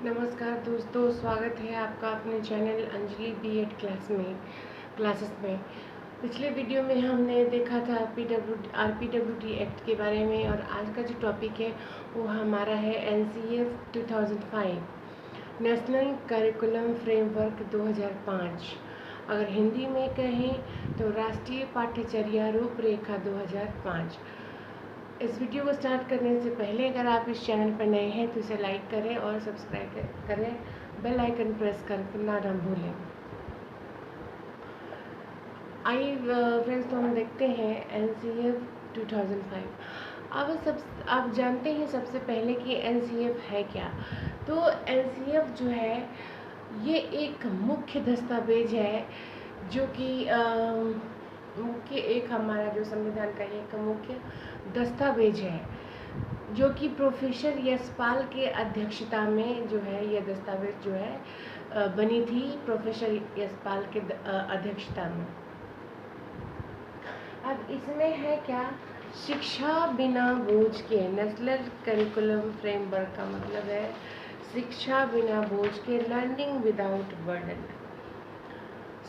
नमस्कार दोस्तों, स्वागत है आपका अपने चैनल अंजलि बीएड क्लासेस में। पिछले वीडियो में हमने देखा था आरपीडब्ल्यूडी एक्ट के बारे में, और आज का जो टॉपिक है वो हमारा है एनसीएफ 2005 नेशनल करिकुलम फ्रेमवर्क 2005। अगर हिंदी में कहें तो राष्ट्रीय पाठ्यचर्या रूपरेखा 2005। इस वीडियो को स्टार्ट करने से पहले अगर आप इस चैनल पर नए हैं तो इसे लाइक करें और सब्सक्राइब करें, बेल आइकन प्रेस करना ना भूलें। आइए फ्रेंड्स, तो हम देखते हैं एनसीएफ 2005। आप जानते हैं सबसे पहले कि एनसीएफ है क्या। तो एनसीएफ जो है ये एक मुख्य दस्तावेज है जो कि एक हमारा जो संविधान का एक मुख्य दस्तावेज है, जो कि प्रोफेसर यशपाल के अध्यक्षता में जो है यह दस्तावेज जो है बनी थी, प्रोफेसर यशपाल के अध्यक्षता में। अब इसमें है क्या, शिक्षा बिना बोझ के। नेशनल करिकुलम फ्रेमवर्क का मतलब है शिक्षा बिना बोझ के, लर्निंग विदाउट बर्डन।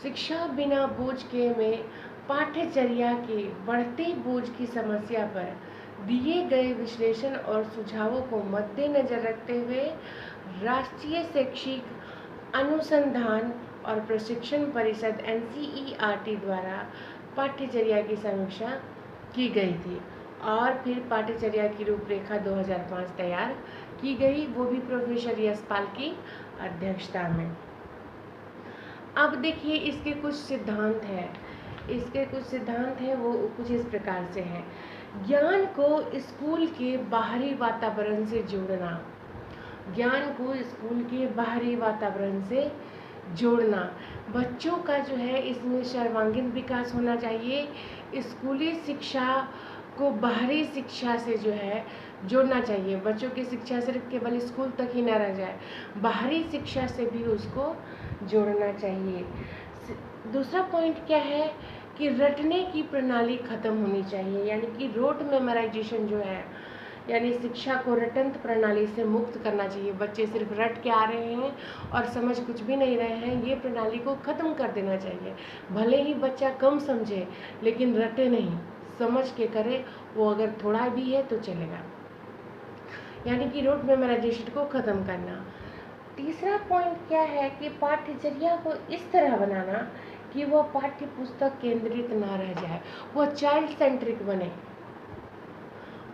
शिक्षा बिना बोझ के में पाठ्यचर्या के बढ़ते बोझ की समस्या पर दिए गए विश्लेषण और सुझावों को मद्देनजर रखते हुए राष्ट्रीय शैक्षिक अनुसंधान और प्रशिक्षण परिषद NCERT द्वारा पाठ्यचर्या की समीक्षा की गई थी, और फिर पाठ्यचर्या की रूपरेखा 2005 तैयार की गई, वो भी प्रोफेसर यशपाल की अध्यक्षता में। अब देखिए इसके कुछ सिद्धांत हैं, वो कुछ इस प्रकार से हैं। ज्ञान को स्कूल के बाहरी वातावरण से जोड़ना, बच्चों का जो है इसमें सर्वांगीण विकास होना चाहिए। स्कूली शिक्षा को बाहरी शिक्षा से जो है जोड़ना चाहिए। बच्चों की शिक्षा सिर्फ केवल स्कूल तक ही ना रह जाए, बाहरी शिक्षा से भी उसको जोड़ना चाहिए। दूसरा पॉइंट क्या है कि रटने की प्रणाली खत्म होनी चाहिए, यानी कि रोट मेमोराइजेशन जो है, यानी शिक्षा को रटंत प्रणाली से मुक्त करना चाहिए। बच्चे सिर्फ रट के आ रहे हैं और समझ कुछ भी नहीं रहे हैं, ये प्रणाली को ख़त्म कर देना चाहिए। भले ही बच्चा कम समझे लेकिन रटे नहीं, समझ के करे, वो अगर थोड़ा भी है तो चलेगा, यानी कि रोट मेमोराइजेशन को ख़त्म करना। तीसरा पॉइंट क्या है कि पाठ्यचर्या को इस तरह बनाना कि वह पाठ्य पुस्तक केंद्रित ना रह जाए, वह चाइल्ड सेंट्रिक बने,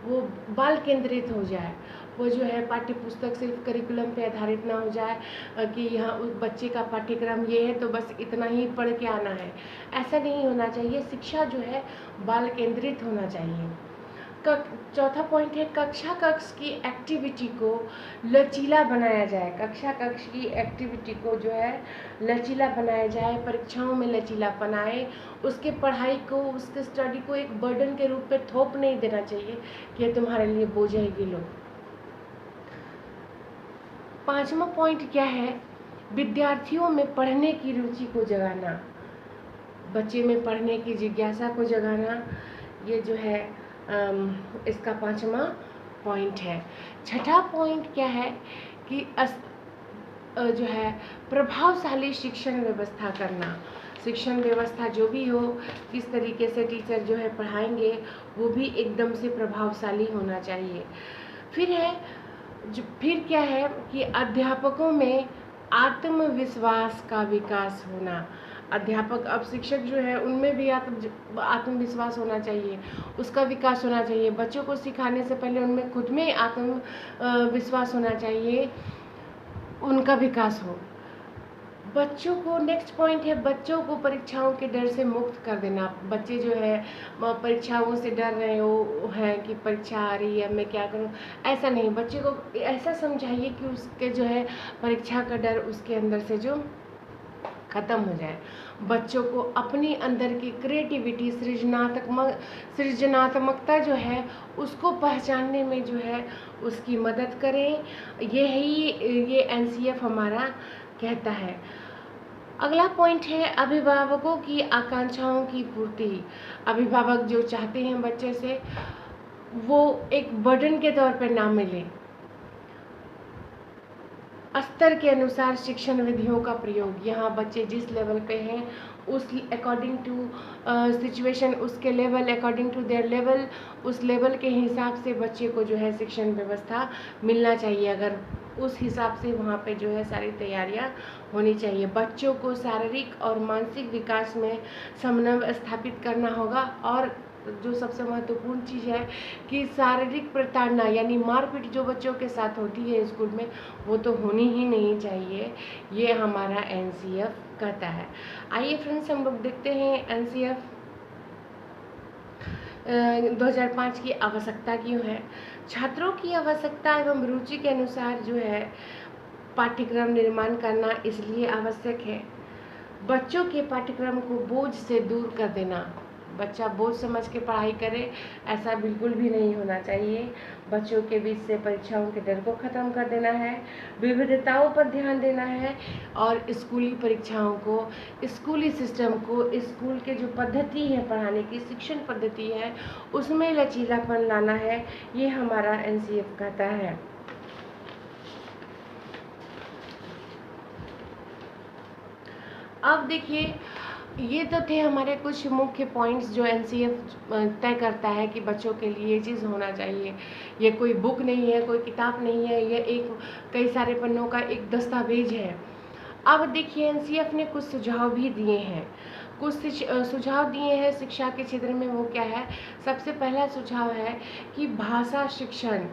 वो बाल केंद्रित हो जाए। वो जो है पाठ्य पुस्तक सिर्फ करिकुलम पे आधारित ना हो जाए कि यहाँ उस बच्चे का पाठ्यक्रम ये है तो बस इतना ही पढ़ के आना है, ऐसा नहीं होना चाहिए। शिक्षा जो है बाल केंद्रित होना चाहिए। चौथा पॉइंट है कक्षा कक्ष की एक्टिविटी को लचीला बनाया जाए। कक्षा कक्ष की एक्टिविटी को जो है लचीला बनाया जाए, परीक्षाओं में लचीलापन आए। उसके पढ़ाई को, उसके स्टडी को एक बर्डन के रूप में थोप नहीं देना चाहिए कि तुम्हारे लिए बोझ है, ये लो। पांचवा पॉइंट क्या है, विद्यार्थियों में पढ़ने की रुचि को जगाना, बच्चे में पढ़ने की जिज्ञासा को जगाना, ये जो है इसका पांचवा पॉइंट है। छठा पॉइंट क्या है कि जो है प्रभावशाली शिक्षण व्यवस्था करना। शिक्षण व्यवस्था जो भी हो, किस तरीके से टीचर जो है पढ़ाएंगे, वो भी एकदम से प्रभावशाली होना चाहिए। फिर क्या है कि अध्यापकों में आत्मविश्वास का विकास होना। अध्यापक, अब शिक्षक जो है उनमें भी आत्मविश्वास होना चाहिए, उसका विकास होना चाहिए। बच्चों को सिखाने से पहले उनमें खुद में आत्मविश्वास होना चाहिए, उनका विकास हो। बच्चों को, नेक्स्ट पॉइंट है बच्चों को परीक्षाओं के डर से मुक्त कर देना। बच्चे जो है परीक्षाओं से डर रहे हो हैं कि परीक्षा आ रही है, मैं क्या करूं, ऐसा नहीं। बच्चे को ऐसा समझाइए कि उसके जो है परीक्षा का डर उसके अंदर से जो ख़त्म हो जाए। बच्चों को अपनी अंदर की क्रिएटिविटी, सृजनात्मकता जो है उसको पहचानने में जो है उसकी मदद करें। ये NCF हमारा कहता है। अगला पॉइंट है अभिभावकों की आकांक्षाओं की पूर्ति। अभिभावक जो चाहते हैं बच्चे से, वो एक बर्डन के तौर पर ना मिले, स्तर के अनुसार शिक्षण विधियों का प्रयोग। यहाँ बच्चे जिस लेवल पे हैं उस अकॉर्डिंग टू सिचुएशन, उसके level, according to their level, उस लेवल के हिसाब से बच्चे को जो है शिक्षण व्यवस्था मिलना चाहिए। अगर उस हिसाब से वहाँ पे जो है सारी तैयारियाँ होनी चाहिए। बच्चों को शारीरिक और मानसिक विकास में समन्वय स्थापित करना होगा। और जो सबसे महत्वपूर्ण चीज़ है कि शारीरिक प्रताड़ना यानी मारपीट जो बच्चों के साथ होती है स्कूल में, वो तो होनी ही नहीं चाहिए, ये हमारा एनसीएफ कहता है। आइए फ्रेंड्स, हम लोग देखते हैं एनसीएफ 2005 की आवश्यकता क्यों है। छात्रों की आवश्यकता एवं रुचि के अनुसार जो है पाठ्यक्रम निर्माण करना इसलिए आवश्यक है। बच्चों के पाठ्यक्रम को बोझ से दूर कर देना। बच्चा बोझ समझ के पढ़ाई करे, ऐसा बिल्कुल भी नहीं होना चाहिए। बच्चों के बीच से परीक्षाओं के डर को ख़त्म कर देना है, विविधताओं पर ध्यान देना है और स्कूली परीक्षाओं को, स्कूली सिस्टम को, स्कूल के जो पद्धति है पढ़ाने की, शिक्षण पद्धति है, उसमें लचीलापन लाना है। ये हमारा एनसीएफ कहता है। अब देखिए, ये तो थे हमारे कुछ मुख्य पॉइंट्स जो एनसीएफ तय करता है कि बच्चों के लिए ये चीज़ होना चाहिए। ये कोई बुक नहीं है, कोई किताब नहीं है, ये एक कई सारे पन्नों का एक दस्तावेज है। अब देखिए, एनसीएफ ने कुछ सुझाव भी दिए हैं। कुछ सुझाव दिए हैं शिक्षा के क्षेत्र में। वो क्या है? सबसे पहला सुझाव है कि भाषा शिक्षण।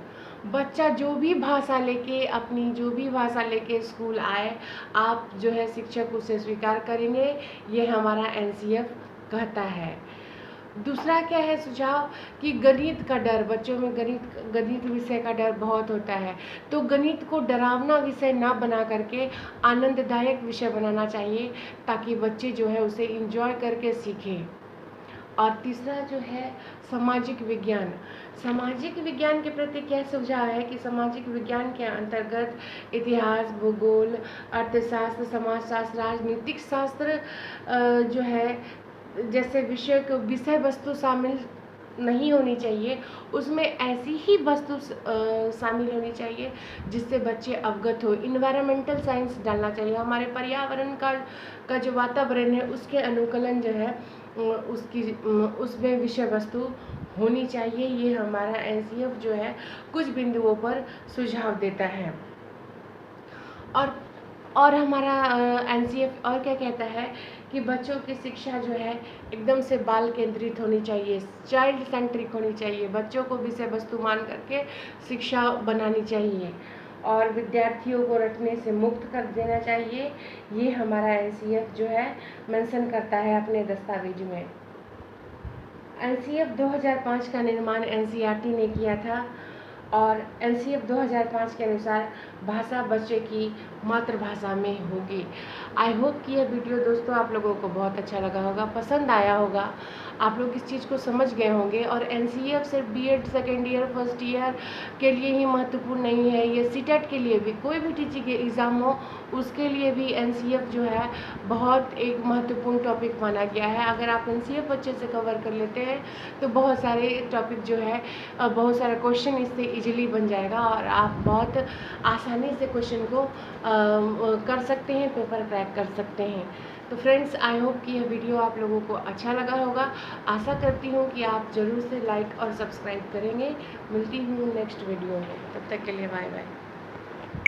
बच्चा जो भी भाषा लेके, अपनी जो भी भाषा लेके स्कूल आए, आप जो है शिक्षक उसे स्वीकार करेंगे, ये हमारा एनसीएफ कहता है। दूसरा क्या है सुझाव कि गणित का डर, बच्चों में गणित विषय का डर बहुत होता है, तो गणित को डरावना विषय ना बना करके आनंददायक विषय बनाना चाहिए, ताकि बच्चे जो है उसे एंजॉय करके सीखें। और तीसरा जो है सामाजिक विज्ञान। सामाजिक विज्ञान के प्रति क्या सुझाव है कि सामाजिक विज्ञान के अंतर्गत इतिहास, भूगोल, अर्थशास्त्र, समाजशास्त्र, राजनीतिक शास्त्र जो है जैसे विषय वस्तु शामिल नहीं होनी चाहिए। उसमें ऐसी ही वस्तु शामिल होनी चाहिए जिससे बच्चे अवगत हो। इन्वायरमेंटल साइंस डालना चाहिए। हमारे पर्यावरण का जो वातावरण है उसके अनुकूलन जो है उसमें विषय वस्तु होनी चाहिए। ये हमारा एनसीएफ जो है कुछ बिंदुओं पर सुझाव देता है। और हमारा एनसीएफ और क्या कहता है कि बच्चों की शिक्षा जो है एकदम से बाल केंद्रित होनी चाहिए, चाइल्ड सेंट्रिक होनी चाहिए। बच्चों को विषय वस्तु मान करके शिक्षा बनानी चाहिए और विद्यार्थियों को रटने से मुक्त कर देना चाहिए। ये हमारा एनसीएफ जो है मेंशन करता है अपने दस्तावेज में। एनसीएफ 2005 का निर्माण एनसीईआरटी ने किया था और एनसीएफ 2005 के अनुसार भाषा बच्चे की मातृभाषा में होगी। आई होप कि यह वीडियो दोस्तों आप लोगों को बहुत अच्छा लगा होगा, पसंद आया होगा, आप लोग इस चीज़ को समझ गए होंगे। और एनसीएफ सिर्फ BEd second year first year के लिए ही महत्वपूर्ण नहीं है, ये सीटेट के लिए भी, कोई भी टीचिंग के एग्ज़ाम हो उसके लिए भी एनसीएफ जो है बहुत एक महत्वपूर्ण टॉपिक माना गया है। अगर आप एनसीएफ अच्छे से कवर कर लेते हैं तो बहुत सारे टॉपिक जो है बहुत सारा क्वेश्चन इससे इजीली बन जाएगा और आप बहुत आसानी से क्वेश्चन को कर सकते हैं, पेपर क्रैक कर सकते हैं। तो फ्रेंड्स, आई होप कि यह वीडियो आप लोगों को अच्छा लगा होगा। आशा करती हूँ कि आप ज़रूर से लाइक और सब्सक्राइब करेंगे। मिलती हूँ नेक्स्ट वीडियो में, तब तक के लिए बाय बाय।